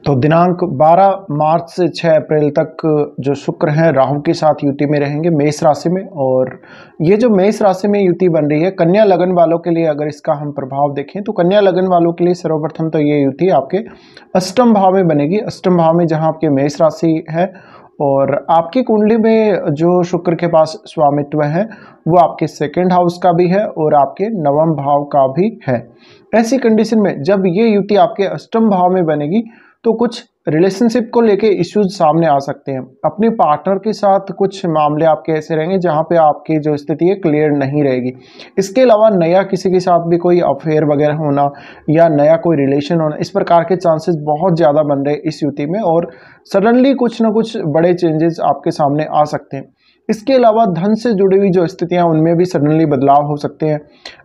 तो दिनांक 12 मार्च से 6 अप्रैल तक जो शुक्र हैं राहु के साथ युति में रहेंगे मेष राशि में। और ये जो मेष राशि में युति बन रही है कन्या लगन वालों के लिए, अगर इसका हम प्रभाव देखें तो कन्या लगन वालों के लिए सर्वप्रथम तो ये युति आपके अष्टम भाव में बनेगी। अष्टम भाव में जहां आपके मेष राशि है और आपकी कुंडली में जो शुक्र के पास स्वामित्व है वो आपके सेकंड हाउस का भी है और आपके नवम भाव का भी है। ऐसी कंडीशन में जब ये युति आपके अष्टम भाव में बनेगी तो कुछ रिलेशनशिप को लेके इश्यूज सामने आ सकते हैं। अपने पार्टनर के साथ कुछ मामले आपके ऐसे रहेंगे जहां पे आपकी जो स्थिति है क्लियर नहीं रहेगी। इसके अलावा नया किसी के साथ भी कोई अफेयर वगैरह होना या नया कोई रिलेशन होना, इस प्रकार के चांसेस बहुत ज़्यादा बन रहे हैं इस युति में और सडनली कुछ ना कुछ बड़े चेंजेस आपके सामने आ सकते हैं। इसके अलावा धन से जुड़ी हुई जो स्थितियां उनमें भी सडनली बदलाव हो सकते हैं।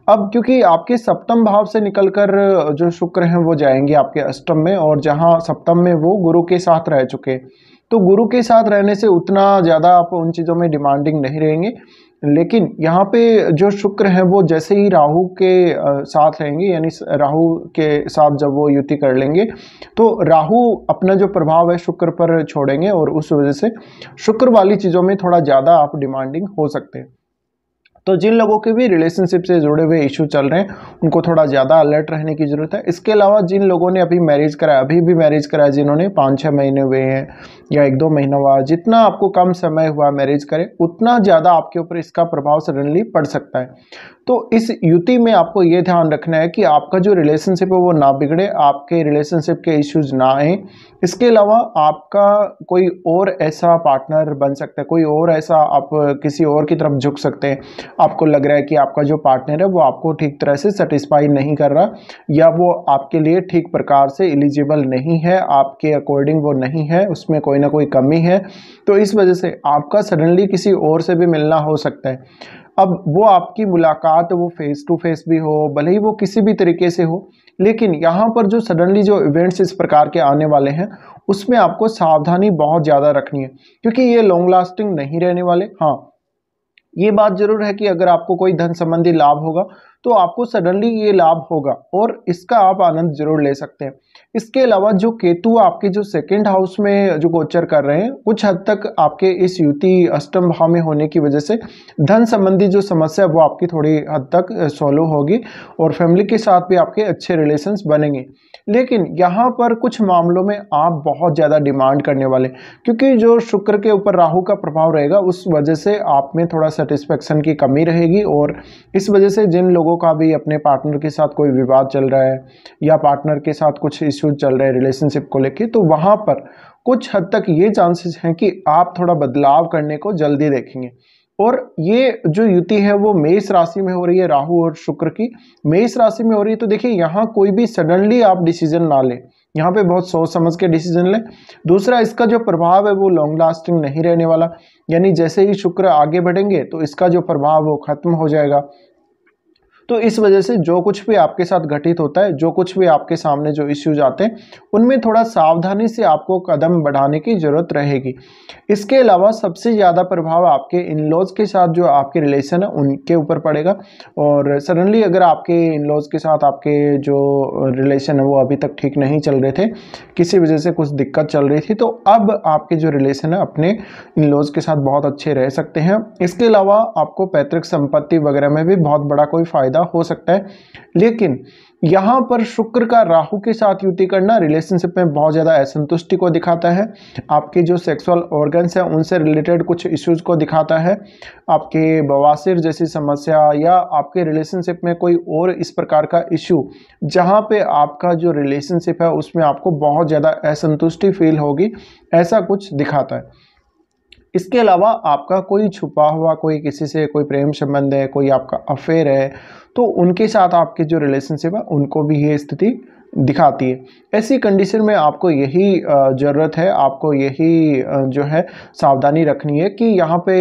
अब क्योंकि आपके सप्तम भाव से निकलकर जो शुक्र हैं वो जाएंगे आपके अष्टम में, और जहां सप्तम में वो गुरु के साथ रह चुके, तो गुरु के साथ रहने से उतना ज़्यादा आप उन चीज़ों में डिमांडिंग नहीं रहेंगे। लेकिन यहाँ पे जो शुक्र हैं वो जैसे ही राहु के साथ रहेंगे, यानी राहु के साथ जब वो युति कर लेंगे तो राहु अपना जो प्रभाव है शुक्र पर छोड़ेंगे और उस वजह से शुक्र वाली चीज़ों में थोड़ा ज़्यादा आप डिमांडिंग हो सकते हैं। तो जिन लोगों के भी रिलेशनशिप से जुड़े हुए इशू चल रहे हैं उनको थोड़ा ज़्यादा अलर्ट रहने की ज़रूरत है। इसके अलावा जिन लोगों ने अभी मैरिज कराया, अभी भी मैरिज कराया, जिन्होंने 5-6 महीने हुए हैं या 1-2 महीना हुआ, जितना आपको कम समय हुआ मैरिज करें उतना ज़्यादा आपके ऊपर इसका प्रभाव सडनली पड़ सकता है। तो इस युति में आपको ये ध्यान रखना है कि आपका जो रिलेशनशिप है वो ना बिगड़े, आपके रिलेशनशिप के इश्यूज ना आए। इसके अलावा आपका कोई और ऐसा पार्टनर बन सकता है, कोई और ऐसा आप किसी और की तरफ झुक सकते हैं। आपको लग रहा है कि आपका जो पार्टनर है वो आपको ठीक तरह से सेटिस्फाई नहीं कर रहा या वो आपके लिए ठीक प्रकार से एलिजिबल नहीं है, आपके अकॉर्डिंग वो नहीं है, उसमें कोई ना कोई कमी है, तो इस वजह से आपका सडनली किसी और से भी मिलना हो सकता है। अब वो आपकी मुलाकात वो फेस टू फेस भी हो, भले ही वो किसी भी तरीके से हो, लेकिन यहाँ पर जो सडनली जो इवेंट्स इस प्रकार के आने वाले हैं उसमें आपको सावधानी बहुत ज़्यादा रखनी है क्योंकि ये लॉन्ग लास्टिंग नहीं रहने वाले। हाँ, ये बात जरूर है कि अगर आपको कोई धन संबंधी लाभ होगा तो आपको सडनली ये लाभ होगा और इसका आप आनंद जरूर ले सकते हैं। इसके अलावा जो केतु आपके जो सेकंड हाउस में जो गोचर कर रहे हैं, कुछ हद तक आपके इस युति अष्टम भाव में होने की वजह से धन संबंधी जो समस्या है वो आपकी थोड़ी हद तक सॉल्व होगी और फैमिली के साथ भी आपके अच्छे रिलेशंस बनेंगे। लेकिन यहाँ पर कुछ मामलों में आप बहुत ज़्यादा डिमांड करने वाले, क्योंकि जो शुक्र के ऊपर राहु का प्रभाव रहेगा उस वजह से आप में थोड़ा सेटिस्फेक्शन की कमी रहेगी और इस वजह से जिन लोगों का भी अपने पार्टनर के साथ कोई विवाद चल रहा है या पार्टनर के साथ कुछ इश्यूज चल रहे हैं रिलेशनशिप को लेके, तो वहाँ पर कुछ हद तक ये चांसेस हैं कि आप थोड़ा बदलाव करने को जल्दी देखेंगे। और ये जो युति है वो मेष राशि में हो रही है, राहु और शुक्र की मेष राशि में हो रही है। तो देखिए यहाँ कोई भी सडनली आप डिसीजन ना लें, यहाँ पे बहुत सोच समझ के डिसीजन लें। दूसरा, इसका जो प्रभाव है वो लॉन्ग लास्टिंग नहीं रहने वाला, यानी जैसे ही शुक्र आगे बढ़ेंगे तो इसका जो प्रभाव वो खत्म हो जाएगा। तो इस वजह से जो कुछ भी आपके साथ घटित होता है, जो कुछ भी आपके सामने जो इश्यूज आते हैं उनमें थोड़ा सावधानी से आपको कदम बढ़ाने की जरूरत रहेगी। इसके अलावा सबसे ज़्यादा प्रभाव आपके इन-लॉज के साथ जो आपके रिलेशन है उनके ऊपर पड़ेगा और सडनली अगर आपके इन-लॉज के साथ आपके जो रिलेशन है वो अभी तक ठीक नहीं चल रहे थे, किसी वजह से कुछ दिक्कत चल रही थी, तो अब आपके जो रिलेशन है अपने इन-लॉज के साथ बहुत अच्छे रह सकते हैं। इसके अलावा आपको पैतृक संपत्ति वगैरह में भी बहुत बड़ा कोई फायदा हो सकता है। लेकिन यहाँ पर शुक्र का राहु के साथ युति करना रिलेशनशिप में बहुत ज़्यादा असंतुष्टि को दिखाता है, आपके जो सेक्सुअल ऑर्गन्स हैं उनसे रिलेटेड कुछ इश्यूज को दिखाता है, आपके बवासीर जैसी समस्या या आपके रिलेशनशिप में कोई और इस प्रकार का इश्यू जहाँ पे आपका जो रिलेशनशिप है उसमें आपको बहुत ज़्यादा असंतुष्टि फील होगी, ऐसा कुछ दिखाता है। इसके अलावा आपका कोई छुपा हुआ कोई किसी से कोई प्रेम संबंध है, कोई आपका अफेयर है, तो उनके साथ आपके जो रिलेशनशिप है उनको भी ये स्थिति दिखाती है। ऐसी कंडीशन में आपको यही ज़रूरत है, आपको यही जो है सावधानी रखनी है कि यहाँ पे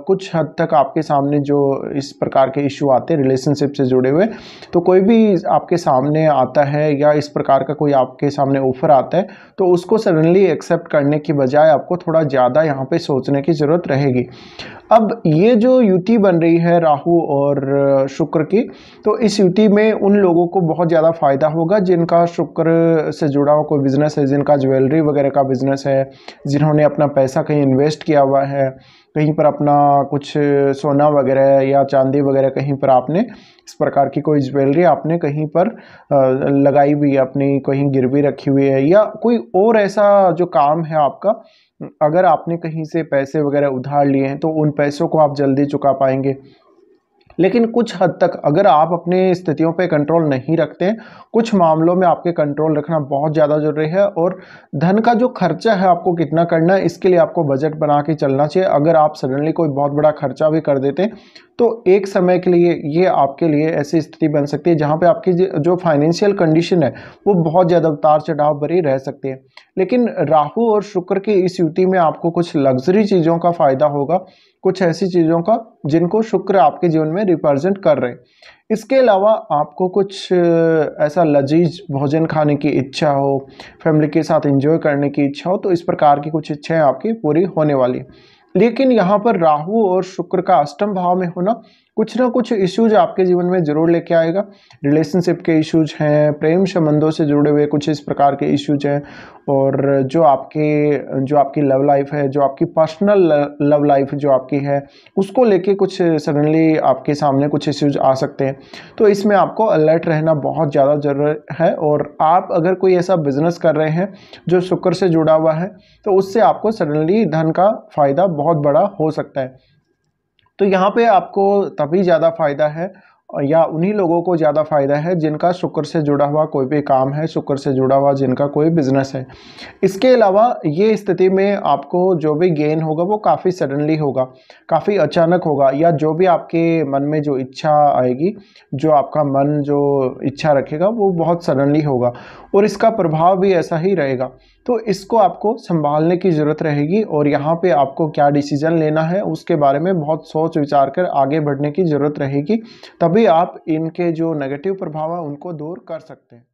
कुछ हद तक आपके सामने जो इस प्रकार के इशू आते हैं रिलेशनशिप से जुड़े हुए, तो कोई भी आपके सामने आता है या इस प्रकार का कोई आपके सामने ऑफर आता है तो उसको सडनली एक्सेप्ट करने की बजाय आपको थोड़ा ज़्यादा यहाँ पे सोचने की ज़रूरत रहेगी। अब ये जो युति बन रही है राहु और शुक्र की, तो इस युति में उन लोगों को बहुत ज़्यादा फायदा होगा जिन जिनका शुक्र से जुड़ा हुआ कोई बिजनेस है, जिनका ज्वेलरी वगैरह का बिजनेस है, जिन्होंने अपना पैसा कहीं इन्वेस्ट किया हुआ है, कहीं पर अपना कुछ सोना वगैरह या चांदी वगैरह कहीं पर आपने इस प्रकार की कोई ज्वेलरी आपने कहीं पर लगाई हुई है, अपनी कहीं गिरवी रखी हुई है, या कोई और ऐसा जो काम है आपका, अगर आपने कहीं से पैसे वगैरह उधार लिए हैं तो उन पैसों को आप जल्दी चुका पाएंगे। लेकिन कुछ हद तक अगर आप अपनी स्थितियों पे कंट्रोल नहीं रखते हैं, कुछ मामलों में आपके कंट्रोल रखना बहुत ज़्यादा ज़रूरी है। और धन का जो खर्चा है आपको कितना करना है, इसके लिए आपको बजट बना के चलना चाहिए। अगर आप सडनली कोई बहुत बड़ा खर्चा भी कर देते हैं तो एक समय के लिए ये आपके लिए ऐसी स्थिति बन सकती है जहाँ पे आपकी जो फाइनेंशियल कंडीशन है वो बहुत ज़्यादा उतार चढ़ाव भरी रह सकती है। लेकिन राहु और शुक्र की इस युति में आपको कुछ लग्जरी चीज़ों का फायदा होगा, कुछ ऐसी चीज़ों का जिनको शुक्र आपके जीवन में रिप्रेजेंट कर रहे हैं। इसके अलावा आपको कुछ ऐसा लजीज भोजन खाने की इच्छा हो, फैमिली के साथ एंजॉय करने की इच्छा हो, तो इस प्रकार की कुछ इच्छाएं आपकी पूरी होने वाली। लेकिन यहाँ पर राहु और शुक्र का अष्टम भाव में होना कुछ ना कुछ इश्यूज आपके जीवन में जरूर लेके आएगा। रिलेशनशिप के इश्यूज हैं, प्रेम संबंधों से जुड़े हुए कुछ इस प्रकार के इश्यूज हैं, और जो आपकी लव लाइफ है, जो आपकी पर्सनल लव लाइफ जो आपकी है, उसको लेके कुछ सडनली आपके सामने कुछ इश्यूज आ सकते हैं। तो इसमें आपको अलर्ट रहना बहुत ज़्यादा ज़रूरी है। और आप अगर कोई ऐसा बिजनेस कर रहे हैं जो शुक्र से जुड़ा हुआ है तो उससे आपको सडनली धन का फायदा बहुत बड़ा हो सकता है। तो यहाँ पे आपको तभी ज़्यादा फायदा है, या उन्हीं लोगों को ज़्यादा फायदा है जिनका शुक्र से जुड़ा हुआ कोई भी काम है, शुक्र से जुड़ा हुआ जिनका कोई बिजनेस है। इसके अलावा ये स्थिति में आपको जो भी गेन होगा वो काफ़ी सडनली होगा, काफ़ी अचानक होगा, या जो भी आपके मन में जो इच्छा आएगी, जो आपका मन जो इच्छा रखेगा वो बहुत सडनली होगा, और इसका प्रभाव भी ऐसा ही रहेगा। तो इसको आपको संभालने की ज़रूरत रहेगी, और यहाँ पे आपको क्या डिसीजन लेना है उसके बारे में बहुत सोच विचार कर आगे बढ़ने की ज़रूरत रहेगी। तभी आप इनके जो नेगेटिव प्रभाव है उनको दूर कर सकते हैं।